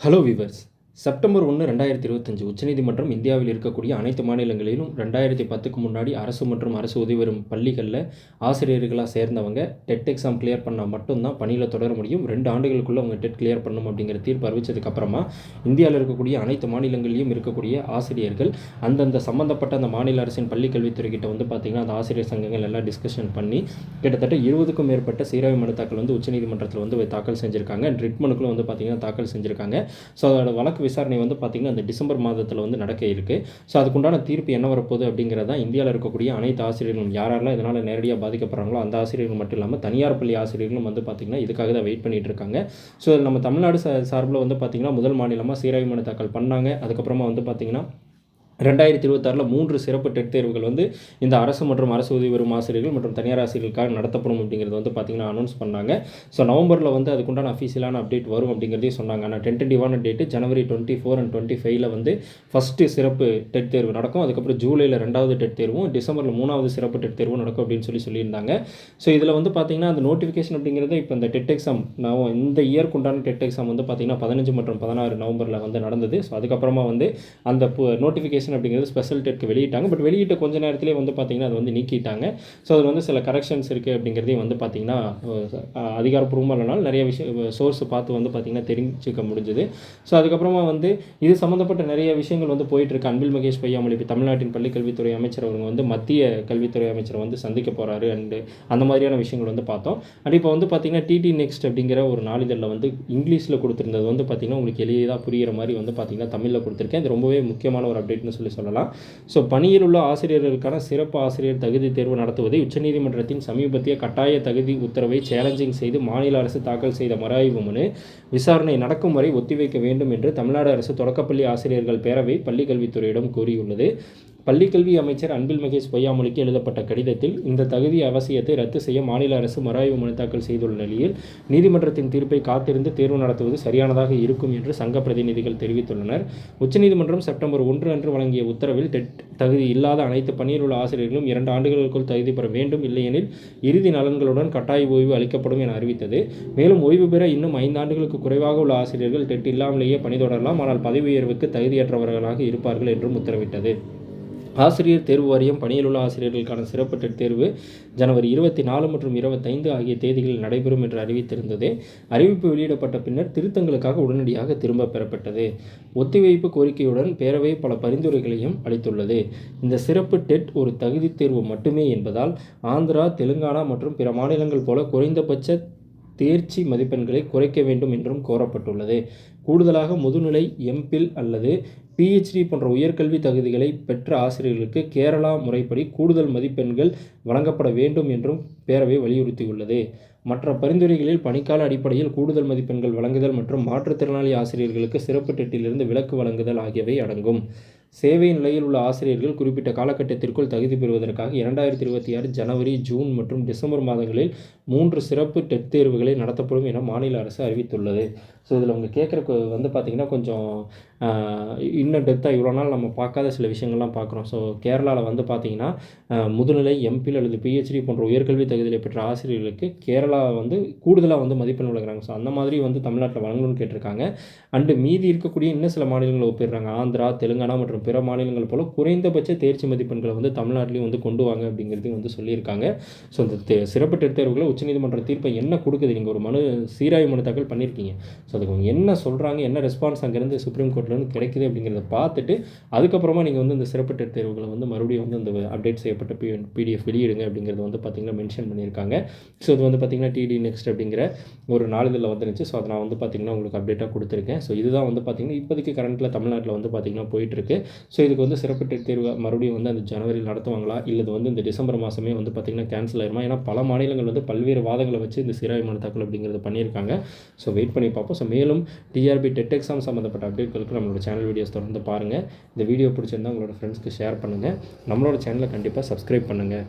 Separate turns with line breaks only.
Hello viewers. September 1, 2025 உச்சநீதிமன்றம் இந்தியாவில் இருக்கக்கூடிய அனைத்து மாநிலங்களிலும் 2010க்கு முன்னாடி அரசு மற்றும் அரசு உதவி பெறும் பள்ளிகளில் ஆசிரியர்களாக சேர்ந்தவங்க டெட் எக்ஸாம் கிளியர் பண்ணால் மட்டும்தான் பணியில் தொடர முடியும். 2 ஆண்டுகளுக்குள்ளே அவங்க டெட் கிளியர் பண்ணணும் அப்படிங்கிற தீர்ப்பு அறிவித்ததுக்கப்புறமா இந்தியாவில் இருக்கக்கூடிய அனைத்து மாநிலங்களிலும் இருக்கக்கூடிய ஆசிரியர்கள் அந்தந்த சம்மந்தப்பட்ட அந்த மாநில அரசின் பள்ளிக்கல்வித்துறைக்கிட்ட வந்து பார்த்திங்கன்னா அந்த ஆசிரியர் சங்கங்கள் எல்லாம் டிஸ்கஷன் பண்ணி கிட்டத்தட்ட 20க்கும் மேற்பட்ட சீராய்வு மனு தாக்கல் வந்து உச்சநீதிமன்றத்தில் வந்து தாக்கல் செஞ்சுருக்காங்க. ரிட் மனுக்களும் வந்து பார்த்திங்கன்னா தாக்கல் செஞ்சுருக்காங்க. ஸோ அதோட வழக்கு விசாரணை வந்து பார்த்திங்கன்னா அந்த டிசம்பர் மாதத்தில் வந்து நடக்க இருக்குது. ஸோ அதுக்குண்டான தீர்ப்பு என்ன வரப்போகுது அப்படிங்கிறதான் இந்தியாவில் இருக்கக்கூடிய அனைத்து ஆசிரியர்களும் யாரெல்லாம் இதனால் நேரடியாக பாதிக்கப்படுறாங்களோ அந்த ஆசிரியர்கள் மட்டும் இல்லாமல் தனியார் பள்ளி ஆசிரியர்களும் வந்து பார்த்திங்கன்னா இதுக்காக தான் வெயிட் பண்ணிகிட்டு இருக்காங்க. ஸோ நம்ம தமிழ்நாடு சார்பில் வந்து பார்த்திங்கன்னா முதல் மாநிலமாக சீராய்வு மனு தாக்கல் பண்ணாங்க. அதுக்கப்புறமா வந்து பார்த்திங்கன்னா 2026 3 சிறப்பு டெட் தேர்வுகள் வந்து இந்த அரசு மற்றும் அரசு உதவி பெறும் ஆசிரியர்கள் மற்றும் தனியார் ஆசிரியர்களுக்காக நடத்தப்படும் அப்படிங்கிறது வந்து பார்த்திங்கன்னா அனௌன்ஸ் பண்ணாங்க. ஸோ நவம்பரில் வந்து அதுக்குண்டான அஃபீஷியலான அப்டேட் வரும் அப்படிங்கிறதையும் சொன்னாங்க. ஆனால் டென்டேட்டிவான டேட்டு ஜனவரி 24 and 25 வந்து ஃபஸ்ட்டு சிறப்பு டெட் தேர்வு நடக்கும். அதுக்கப்புறம் ஜூலையில் 2வது டெட் தேர்வும், டிசம்பரில் 3வது சிறப்பு டெட் தேர்வும் நடக்கும் அப்படின்னு சொல்லியிருந்தாங்க. ஸோ இதில் வந்து பார்த்திங்கன்னா அந்த நோட்டிஃபிகேஷன் அப்படிங்கிறது இப்போ இந்த டெட் எக்ஸாம் இந்த இயருக்கு உண்டான டெட் எக்ஸாம் வந்து பார்த்திங்கன்னா 15 மற்றும் 16 நவம்பரில் வந்து நடந்தது. ஸோ அதுக்கப்புறமா வந்து அந்த நோட்டிஃபிகேஷன் அப்படிங்கிறது ஸ்பெஷல் டெட்க்கு வெளியிட்டாங்க. பட் வெளியிட்ட கொஞ்ச நேரத்திலே வந்து பார்த்திங்கன்னா அது வந்து நீக்கிட்டாங்க. ஸோ அதில் வந்து சில கரெக்ஷன்ஸ் இருக்குது அப்படிங்கிறதையும் வந்து பார்த்திங்கன்னா அதிகாரப்பூர்வமாக இல்லைனாலும் நிறைய சோர்ஸ் பார்த்து வந்து பார்த்திங்கன்னா தெரிஞ்சுக்க முடிஞ்சுது. ஸோ அதுக்கப்புறமா வந்து இது சம்மந்தப்பட்ட நிறைய விஷயங்கள் வந்து போயிட்டுருக்கு. அன்பில் மகேஷ் பொய்யாமொழி இப்போ தமிழ்நாட்டின் பள்ளிக்கல்வித்துறை அமைச்சர் அவங்க வந்து மத்திய கல்வித்துறை அமைச்சரை வந்து சந்திக்க போகிறாரு அண்டு அந்த மாதிரியான விஷயங்கள் வந்து பார்த்தோம். அண்ட் இப்போ வந்து பார்த்திங்கன்னா டிடி நெக்ஸ்ட் அப்படிங்கிற ஒரு நாளிதழில் வந்து இங்கிலீஷில் கொடுத்துருந்தது வந்து பார்த்திங்கன்னா உங்களுக்கு எளிதாக புரிகிற மாதிரி வந்து பார்த்திங்கன்னா தமிழில் கொடுத்துருக்கேன். இது ரொம்பவே முக்கியமான ஒரு அப்டேட்னு சொல்லலாம். ஸோ பணியில் உள்ள ஆசிரியர்களுக்கான சிறப்பு ஆசிரியர் தகுதி தேர்வு நடத்துவதை உச்சநீதிமன்றத்தின் சமீபத்திய கட்டாய தகுதி உத்தரவை சேலஞ்சிங் செய்து மாநில அரசு தாக்கல் செய்த மறுஆய்வு மனு விசாரணை நடக்கும் வரை ஒத்திவைக்க வேண்டும் என்று தமிழ்நாடு அரசு தொடக்கப்பள்ளி ஆசிரியர்கள் பேரவை பள்ளிக்கல்வித்துறையிடம் கூறியுள்ளது. பள்ளிக்கல்வி அமைச்சர் அன்பில் மகேஷ் பொய்யாமொழிக்கு எழுதப்பட்ட கடிதத்தில் இந்த தகுதி அவசியத்தை ரத்து செய்ய மாநில அரசு மறுஆய்வு மனு தாக்கல் செய்துள்ள நிலையில் நீதிமன்றத்தின் தீர்ப்பை காத்திருந்து தேர்வு நடத்துவது சரியானதாக இருக்கும் என்று சங்க பிரதிநிதிகள் தெரிவித்துள்ளனர். உச்சநீதிமன்றம் செப்டம்பர் 1 அன்று வழங்கிய உத்தரவில் டெட் தகுதி இல்லாத அனைத்து பணியில் உள்ள ஆசிரியர்களும் 2 ஆண்டுகளுக்குள் தகுதி பெற வேண்டும், இல்லையெனில் இறுதி நலன்களுடன் கட்டாய ஓய்வு அளிக்கப்படும் என அறிவித்தது. மேலும் ஓய்வு பெற இன்னும் 5 ஆண்டுகளுக்கு குறைவாக உள்ள ஆசிரியர்கள் டெட் இல்லாமலேயே பணி தொடரலாம், ஆனால் பதவி உயர்வுக்கு தகுதியற்றவர்களாக இருப்பார்கள் என்றும் உத்தரவிட்டது. ஆசிரியர் தேர்வு வாரியம் பணியில் உள்ள ஆசிரியர்களுக்கான சிறப்பு டெட் தேர்வு ஜனவரி 24 மற்றும் 25 ஆகிய தேதிகளில் நடைபெறும் என்று அறிவித்திருந்தது. அறிவிப்பு வெளியிடப்பட்ட பின்னர் திருத்தங்களுக்காக உடனடியாக திரும்ப பெறப்பட்டது. ஒத்திவைப்பு கோரிக்கையுடன் பேரவை பல பரிந்துரைகளையும் அளித்துள்ளது. இந்த சிறப்பு டெட் ஒரு தகுதி தேர்வு மட்டுமே என்பதால் ஆந்திரா, தெலுங்கானா மற்றும் பிற மாநிலங்கள் போல குறைந்தபட்ச தேர்ச்சி மதிப்பெண்களை குறைக்க வேண்டும் என்றும் கோரப்பட்டுள்ளது. கூடுதலாக முதுநிலை, எம்பில் அல்லது PhD போன்ற உயர்கல்வி தகுதிகளை பெற்ற ஆசிரியர்களுக்கு கேரளா முறைப்படி கூடுதல் மதிப்பெண்கள் வழங்கப்பட வேண்டும் என்றும் பேரவை வலியுறுத்தியுள்ளது. மற்ற பரிந்துரைகளில் பணிக்கால அடிப்படையில் கூடுதல் மதிப்பெண்கள் வழங்குதல் மற்றும் மாற்றுத்திறனாளி ஆசிரியர்களுக்கு சிறப்பு டெட்டிலிருந்து விலக்கு வழங்குதல் ஆகியவை அடங்கும். சேவை நிலையில் உள்ள ஆசிரியர்கள் குறிப்பிட்ட காலகட்டத்திற்குள் தகுதி பெறுவதற்காக 2026 ஜனவரி, ஜூன் மற்றும் டிசம்பர் மாதங்களில் 3 சிறப்பு டெட் தேர்வுகளை நடத்தப்படும் என மாநில அரசு அறிவித்துள்ளது. ஸோ இதில் அவங்க கேட்குற வந்து பார்த்திங்கன்னா கொஞ்சம் இன்னும் டெப்த்தாக இவ்வளோ நாள் நம்ம பார்க்காத சில விஷயங்கள்லாம் பார்க்குறோம். ஸோ கேரளாவில் வந்து பார்த்திங்கன்னா முதுநிலை, எம்பில் அல்லது PhD போன்ற உயர்கல்வி தகுதியை பெற்ற ஆசிரியர்களுக்கு கேரளா வந்து கூடுதலாக வந்து மதிப்பெண் வழங்குறாங்க. ஸோ அந்த மாதிரி வந்து தமிழ்நாட்டில் வழங்கணும்னு கேட்டிருக்காங்க. அண்டு மீதி இருக்கக்கூடிய இன்னும் சில மாநிலங்களை ஒப்பிடுறாங்க. ஆந்திரா, தெலுங்கானா மற்றும் பிற மாநிலங்கள் போல குறைந்தபட்ச தேர்ச்சி மதிப்பெண்களை வந்து தமிழ்நாட்டிலையும் வந்து கொண்டு வாங்க அப்படிங்கிறதையும் வந்து சொல்லியிருக்காங்க. ஸோ இந்த சிறப்பு டெட் தேர்வுகளை உச்சநீதிமன்ற தீர்ப்பை என்ன கொடுக்குது, நீங்கள் ஒரு சீராய்வு மனு தாக்கல் பண்ணியிருக்கீங்க. ஸோ அதுக்கு அவங்க என்ன சொல்கிறாங்க, என்ன ரெஸ்பான்ஸ் அங்கேருந்து சுப்ரீம் கோர்ட்லேருந்து கிடைக்குது அப்படிங்கிறத பார்த்துட்டு அதுக்கப்புறமா நீங்கள் வந்து இந்த சிறப்பு டெட் தேர்வுகளை வந்து மறுபடியும் வந்து அந்த அப்டேட் செய்யப்பட்ட PDF வெளியிடுங்க அப்படிங்கிறது வந்து பார்த்திங்கன்னா மென்ஷன் பண்ணியிருக்காங்க. ஸோ இது வந்து பார்த்திங்கன்னா டிடி நெக்ஸ்ட் அப்படிங்கிற ஒரு நாளிதழில் வந்துருந்துச்சு. ஸோ அதை நான் வந்து பார்த்திங்கன்னா உங்களுக்கு அப்டேட்டாக கொடுத்துருக்கேன். ஸோ இதுதான் வந்து பார்த்திங்கன்னா இப்போதைக்கு கரண்ட்டில் தமிழ்நாட்டில் வந்து பார்த்திங்கன்னா போயிட்டுருக்கு. ஸோ இதுக்கு வந்து சிறப்பு டெட் தேர்வு மறுபடியும் வந்து அந்த ஜனவரியில் நடத்துவாங்களா, இல்லை இது வந்து இந்த டிசம்பர் மாதமே வந்து பார்த்திங்கன்னா கேன்சல் ஆயிருமா? ஏன்னா பல மாநிலங்கள் வந்து பல்வேறு வாதங்களை வச்சு இந்த சீராய்வு மனு தாக்கல் அப்படிங்கிறது பண்ணியிருக்காங்க. ஸோ வெயிட் பண்ணி பார்ப்போம். ஸோ மேலும் டிஆர்பி டெட் எக்ஸாம் சம்மந்தப்பட்ட அப்டேட்களுக்கு நம்மளோட சேனல் வீடியோஸ் தொடர்ந்து பாருங்கள். இந்த வீடியோ பிடிச்சிருந்தால் உங்களோட ஃப்ரெண்ட்ஸ்க்கு ஷேர் பண்ணுங்கள். நம்மளோட சேனலை கண்டிப்பாக சப்ஸ்கிரைப் பண்ணுங்கள்.